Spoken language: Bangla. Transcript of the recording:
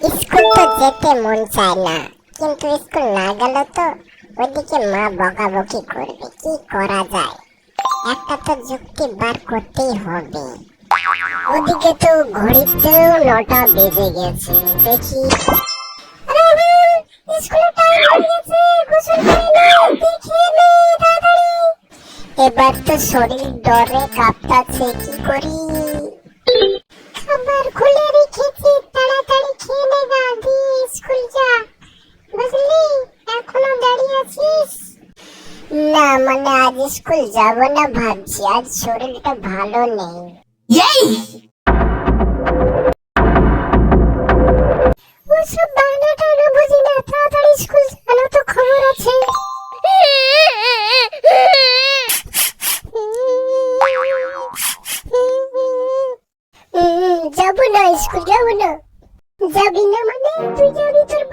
স্কুল তো যেতে মন চায় না, কিন্তু স্কুল না গেলে তো ওইদিকে মা বকাবকি করবে। কি করা যায়? একটা তো যুক্তি বার করতেই হবে। ওদিকে তো ঘড়িতেও 9টা বেজে গেছে। দেখি, আরে স্কুলের টাইম হয়ে গেছে, গোসল করে নাও, দেখে নে তাড়াতাড়ি। এবার তো শরীর ডরে কাঁপতাছে, কি করি? খাবার খুলে রেখেছি, তাড়াতাড়ি খেয়ে নে গা, দিয়ে স্কুল যা, বুঝলি? এখনো দাঁড়িয়ে আছিস? না, মানে আজ স্কুল যাব না ভাবছি, আজ শরীরটা ভালো নেই। ওসব বায়নাটা না, বুঝি না, তাড়াতাড়ি স্কুল জানো তো, খবর আছে। যাব না, স্কুল যাব না। যাবি না মানে? তুই যাবি তোর